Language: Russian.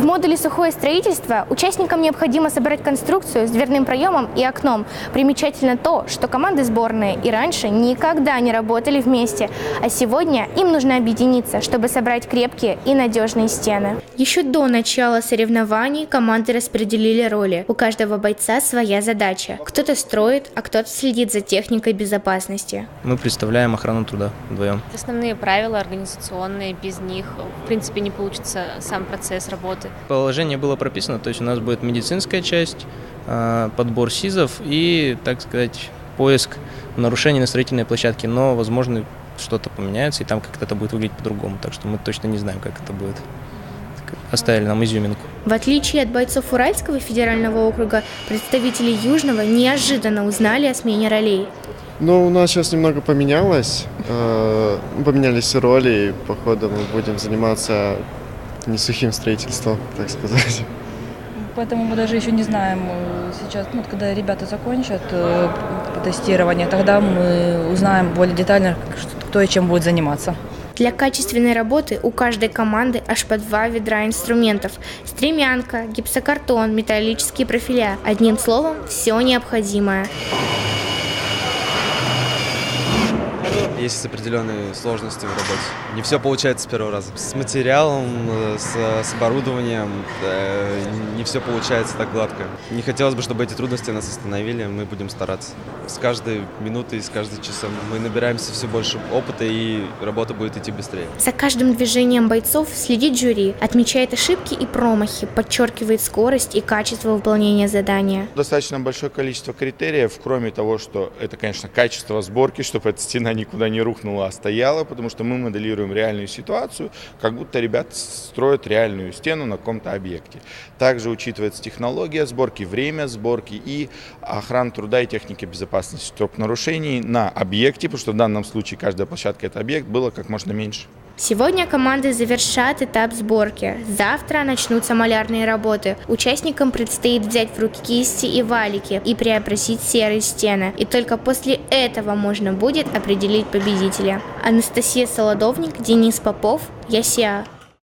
В модуле «Сухое строительство» участникам необходимо собрать конструкцию с дверным проемом и окном. Примечательно то, что команды сборные и раньше никогда не работали вместе, а сегодня им нужно объединиться, чтобы собрать крепкие и надежные стены. Еще до начала соревнований команды распределили роли. У каждого бойца своя задача. Кто-то строит, а кто-то следит за техникой безопасности. Мы представляем охрану труда вдвоем. Основные правила организационные, без них, в принципе, не получится сам процесс работы. Положение было прописано, то есть у нас будет медицинская часть, подбор СИЗов и, так сказать, поиск нарушений на строительной площадке, но, возможно, что-то поменяется, и там как-то это будет выглядеть по-другому, так что мы точно не знаем, как это будет. Оставили нам изюминку. В отличие от бойцов Уральского федерального округа, представители Южного неожиданно узнали о смене ролей. Ну, у нас сейчас немного поменялось, поменялись роли, и, походу, мы будем заниматься не сухим строительством, так сказать. Поэтому мы даже еще не знаем сейчас, когда ребята закончат тестирование, тогда мы узнаем более детально, кто и чем будет заниматься. Для качественной работы у каждой команды аж по 2 ведра инструментов. Стремянка, гипсокартон, металлические профиля. Одним словом, все необходимое. Есть определенные сложности в работе. Не все получается с первого раза. С материалом, с оборудованием не все получается так гладко. Не хотелось бы, чтобы эти трудности нас остановили, мы будем стараться. С каждой минутой, с каждым часом мы набираемся все больше опыта, и работа будет идти быстрее. За каждым движением бойцов следит жюри, отмечает ошибки и промахи, подчеркивает скорость и качество выполнения задания. Достаточно большое количество критериев, кроме того, что это, конечно, качество сборки, чтобы эта стена никуда не рухнула, а стояла, потому что мы моделируем реальную ситуацию, как будто ребята строят реальную стену на каком-то объекте. Также учитывается технология сборки, время сборки и охрана труда и техники безопасности, чтобы нарушений на объекте, потому что в данном случае каждая площадка – это объект, было как можно меньше. Сегодня команды завершат этап сборки. Завтра начнутся малярные работы. Участникам предстоит взять в руки кисти и валики и преобразить серые стены. И только после этого можно будет определить победителя. Анастасия Солодовник, Денис Попов, ЯСИА.